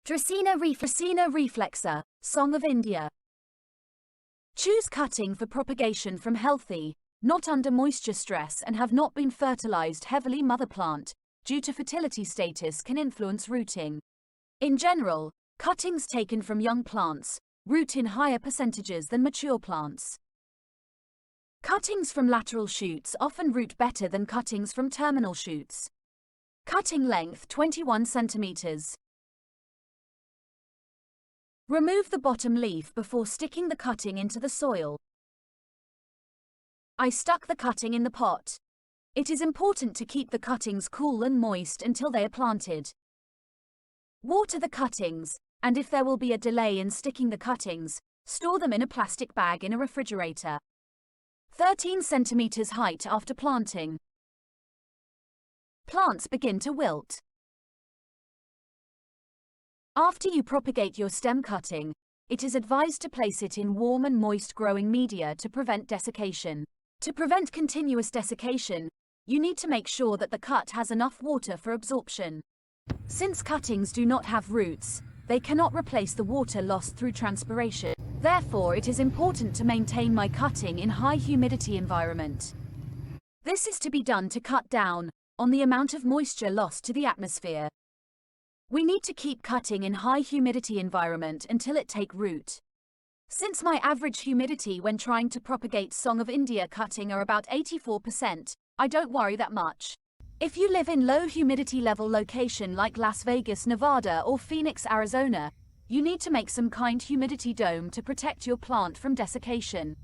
Dracaena reflexa, Song of India. Choose cutting for propagation from healthy, not under moisture stress and have not been fertilized heavily mother plant, due to fertility status can influence rooting. In general, cuttings taken from young plants root in higher percentages than mature plants. Cuttings from lateral shoots often root better than cuttings from terminal shoots. Cutting length 21 centimeters. Remove the bottom leaf before sticking the cutting into the soil. I stuck the cutting in the pot. It is important to keep the cuttings cool and moist until they are planted. Water the cuttings, and if there will be a delay in sticking the cuttings, store them in a plastic bag in a refrigerator. 13 centimeters height after planting. Plants begin to wilt. After you propagate your stem cutting, it is advised to place it in warm and moist growing media to prevent desiccation. To prevent continuous desiccation, you need to make sure that the cut has enough water for absorption. Since cuttings do not have roots, they cannot replace the water lost through transpiration. Therefore, it is important to maintain my cutting in high humidity environment. This is to be done to cut down on the amount of moisture lost to the atmosphere. We need to keep cutting in high humidity environment until it take root. Since my average humidity when trying to propagate Song of India cutting are about 84%, I don't worry that much. If you live in low humidity level location like Las Vegas, Nevada or Phoenix, Arizona, you need to make some kind humidity dome to protect your plant from desiccation.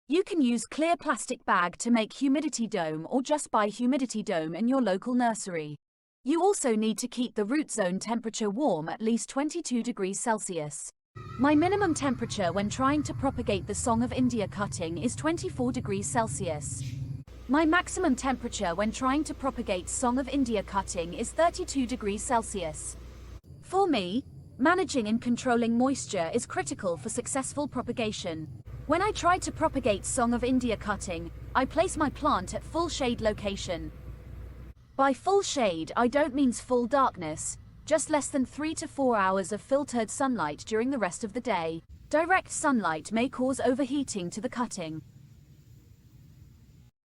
You can use clear plastic bag to make humidity dome or just buy humidity dome in your local nursery. You also need to keep the root zone temperature warm at least 22 degrees Celsius. My minimum temperature when trying to propagate the Song of India cutting is 24 degrees Celsius. My maximum temperature when trying to propagate Song of India cutting is 32 degrees Celsius. For me, managing and controlling moisture is critical for successful propagation. When I try to propagate Song of India cutting, I place my plant at full shade location. By full shade, I don't mean full darkness, just less than 3 to 4 hours of filtered sunlight during the rest of the day. Direct sunlight may cause overheating to the cutting.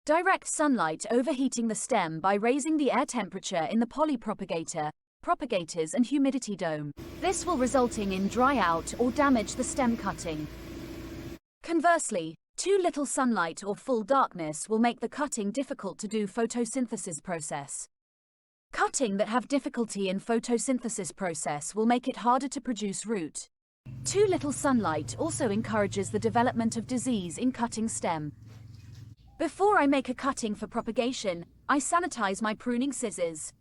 Direct sunlight overheating the stem by raising the air temperature in the polypropagator, propagators and humidity dome. This will resulting in dry out or damage the stem cutting. Conversely, too little sunlight or full darkness will make the cutting difficult to do photosynthesis process. Cutting that have difficulty in photosynthesis process will make it harder to produce root. Too little sunlight also encourages the development of disease in cutting stem. Before I make a cutting for propagation, I sanitize my pruning scissors.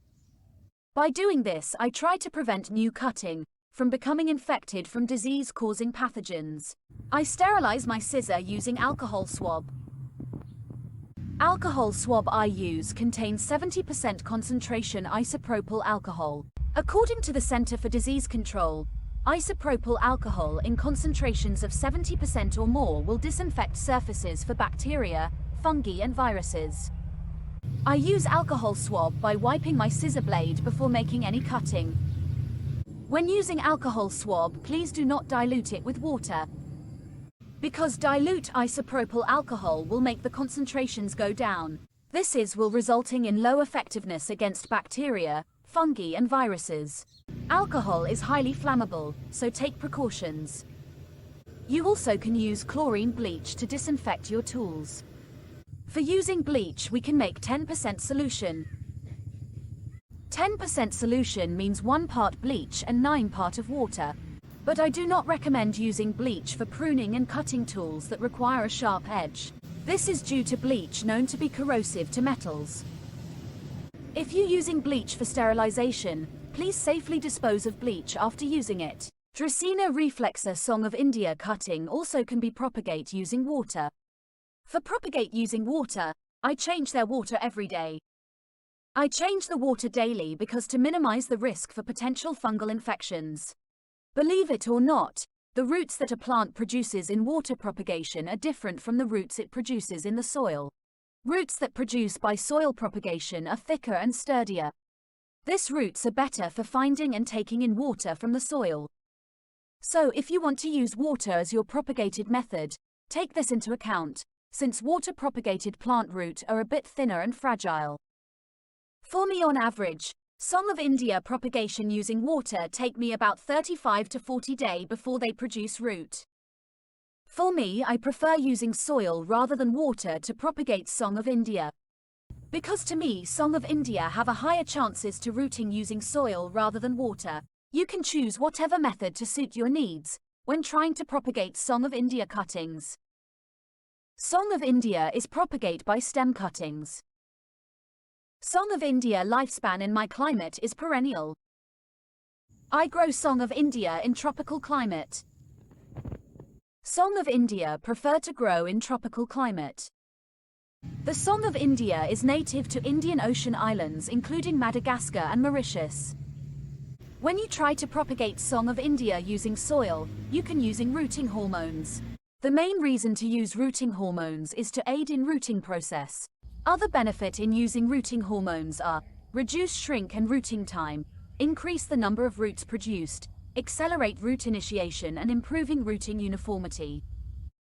By doing this, I try to prevent new cutting from becoming infected from disease-causing pathogens. I sterilize my scissor using alcohol swab. Alcohol swab I use contains 70% concentration isopropyl alcohol. According to the Center for Disease Control, isopropyl alcohol in concentrations of 70% or more will disinfect surfaces for bacteria, fungi and viruses. I use alcohol swab by wiping my scissor blade before making any cutting. When using alcohol swab, please do not dilute it with water, because dilute isopropyl alcohol will make the concentrations go down. This will resulting in low effectiveness against bacteria, fungi and viruses. Alcohol is highly flammable, so take precautions. You also can use chlorine bleach to disinfect your tools. For using bleach, we can make 10% solution. 10% solution means 1 part bleach and 9 part of water. But I do not recommend using bleach for pruning and cutting tools that require a sharp edge. This is due to bleach known to be corrosive to metals. If you're using bleach for sterilization, please safely dispose of bleach after using it. Dracaena reflexa Song of India cutting also can be propagate using water. For propagate using water, I change their water every day. I change the water daily because to minimize the risk for potential fungal infections. Believe it or not, the roots that a plant produces in water propagation are different from the roots it produces in the soil. Roots that produce by soil propagation are thicker and sturdier. These roots are better for finding and taking in water from the soil. So if you want to use water as your propagated method, take this into account, since water-propagated plant roots are a bit thinner and fragile. For me on average, Song of India propagation using water take me about 35 to 40 days before they produce root. For me, I prefer using soil rather than water to propagate Song of India. Because to me, Song of India have a higher chances to rooting using soil rather than water. You can choose whatever method to suit your needs when trying to propagate Song of India cuttings. Song of India is propagate by stem cuttings. Song of India lifespan in my climate is perennial. I grow Song of India in tropical climate. Song of India prefer to grow in tropical climate. The Song of India is native to Indian Ocean islands including Madagascar and Mauritius. When you try to propagate Song of India using soil, you can using rooting hormones. The main reason to use rooting hormones is to aid in rooting process. Other benefit in using rooting hormones are reduce shrink and rooting time, increase the number of roots produced, accelerate root initiation and improving rooting uniformity.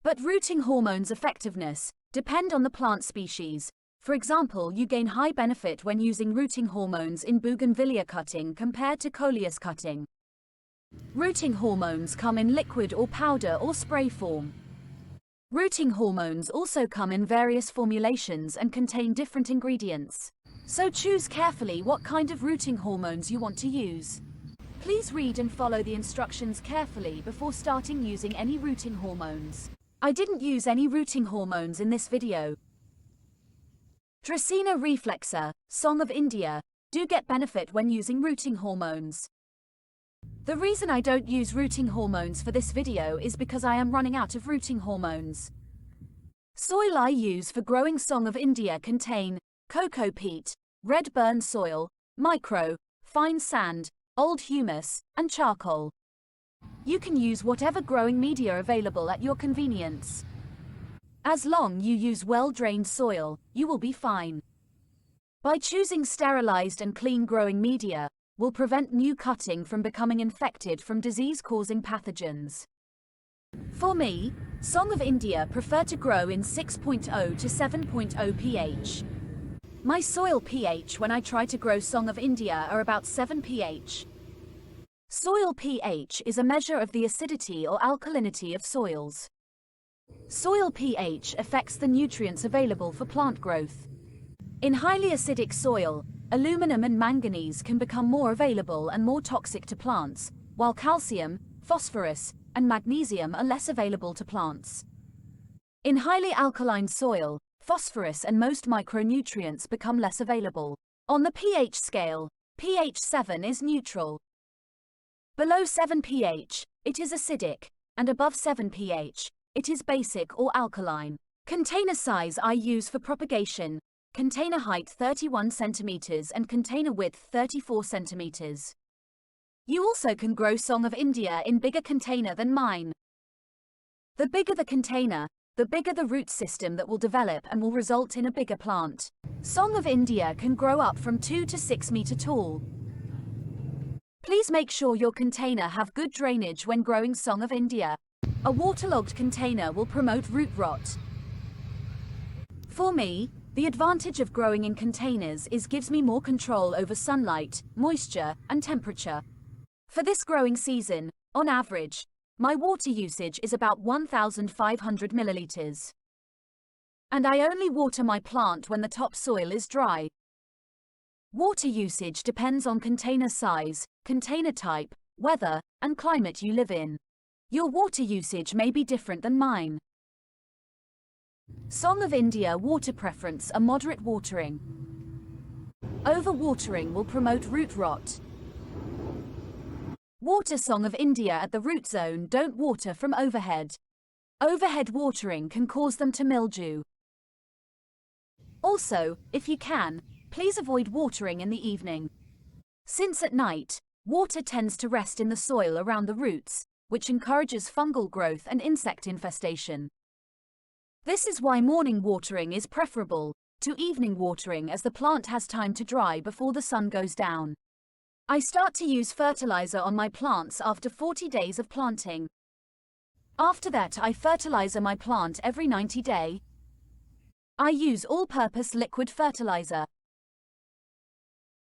But rooting hormones' effectiveness depend on the plant species. For example, you gain high benefit when using rooting hormones in bougainvillea cutting compared to coleus cutting. Rooting hormones come in liquid or powder or spray form. Rooting hormones also come in various formulations and contain different ingredients. So choose carefully what kind of rooting hormones you want to use. Please read and follow the instructions carefully before starting using any rooting hormones. I didn't use any rooting hormones in this video. Dracaena reflexa, Song of India, do get benefit when using rooting hormones. The reason I don't use rooting hormones for this video is because I am running out of rooting hormones. Soil I use for growing Song of India contain cocoa peat, red burn soil, micro, fine sand, old humus, and charcoal. You can use whatever growing media available at your convenience. As long you use well-drained soil, you will be fine. By choosing sterilized and clean growing media, will prevent new cutting from becoming infected from disease-causing pathogens. For me, Song of India prefer to grow in 6.0 to 7.0 pH. My soil pH when I try to grow Song of India are about 7 pH. Soil pH is a measure of the acidity or alkalinity of soils. Soil pH affects the nutrients available for plant growth. In highly acidic soil, aluminum and manganese can become more available and more toxic to plants, while calcium, phosphorus, and magnesium are less available to plants. In highly alkaline soil, phosphorus and most micronutrients become less available. On the pH scale, pH 7 is neutral. Below 7 pH, it is acidic, and above 7 pH, it is basic or alkaline. Container size I use for propagation. Container height 31 centimeters and container width 34 centimeters. You also can grow Song of India in bigger container than mine. The bigger the container, the bigger the root system that will develop and will result in a bigger plant. Song of India can grow up from 2 to 6 meter tall. Please make sure your container have good drainage when growing Song of India. A waterlogged container will promote root rot. For me, the advantage of growing in containers is gives me more control over sunlight, moisture, and temperature. For this growing season, on average, my water usage is about 1,500 milliliters. And I only water my plant when the topsoil is dry. Water usage depends on container size, container type, weather, and climate you live in. Your water usage may be different than mine. Song of India water preference are moderate watering. Overwatering will promote root rot. Water Song of India at the root zone, don't water from overhead. Overhead watering can cause them to mildew. Also, if you can, please avoid watering in the evening. Since at night, water tends to rest in the soil around the roots, which encourages fungal growth and insect infestation. This is why morning watering is preferable. to evening watering as the plant has time to dry before the sun goes down. I start to use fertilizer on my plants after 40 days of planting. After that, I fertilize my plant every 90 days. I use all-purpose liquid fertilizer.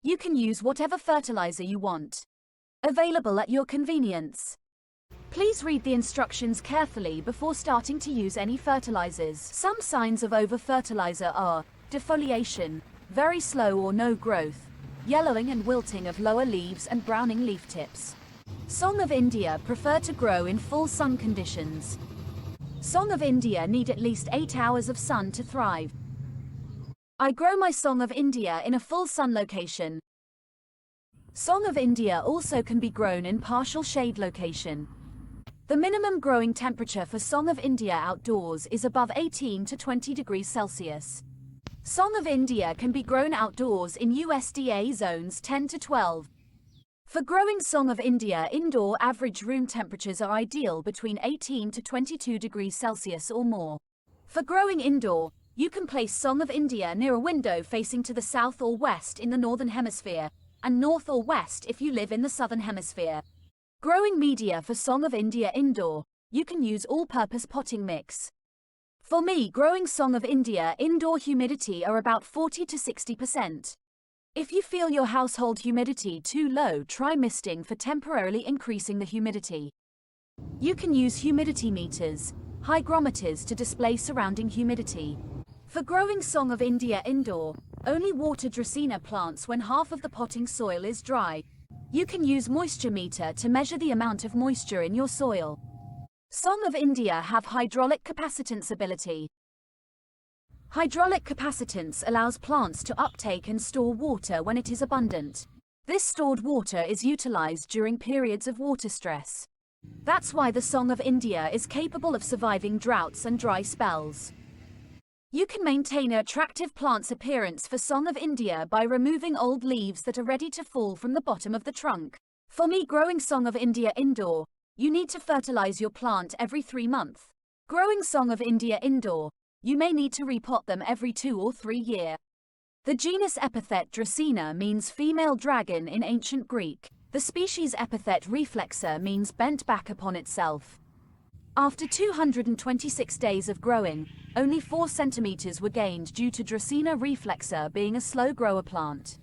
You can use whatever fertilizer you want. Available at your convenience. Please read the instructions carefully before starting to use any fertilizers. Some signs of over-fertilizer are defoliation, very slow or no growth, yellowing and wilting of lower leaves and browning leaf tips. Song of India prefer to grow in full sun conditions. Song of India need at least 8 hours of sun to thrive. I grow my Song of India in a full sun location. Song of India also can be grown in partial shade location. The minimum growing temperature for Song of India outdoors is above 18 to 20 degrees Celsius. Song of India can be grown outdoors in USDA zones 10 to 12. For growing Song of India indoor, average room temperatures are ideal between 18 to 22 degrees Celsius or more. For growing indoor, you can place Song of India near a window facing to the south or west in the northern hemisphere, and north or west if you live in the southern hemisphere. Growing media for Song of India indoor, you can use all-purpose potting mix. For me, growing Song of India indoor humidity are about 40 to 60%. If you feel your household humidity too low, try misting for temporarily increasing the humidity. You can use humidity meters, hygrometers to display surrounding humidity. For growing Song of India indoor, only water Dracaena plants when half of the potting soil is dry. You can use moisture meter to measure the amount of moisture in your soil. Song of India have hydraulic capacitance ability. Hydraulic capacitance allows plants to uptake and store water when it is abundant. This stored water is utilized during periods of water stress. That's why the Song of India is capable of surviving droughts and dry spells. You can maintain an attractive plant's appearance for Song of India by removing old leaves that are ready to fall from the bottom of the trunk. For me, growing Song of India indoor, you need to fertilize your plant every 3 months. Growing Song of India indoor, you may need to repot them every 2 or 3 years. The genus epithet Dracaena means female dragon in ancient Greek. The species epithet reflexa means bent back upon itself. After 226 days of growing, only 4 centimeters were gained due to Dracaena reflexa being a slow grower plant.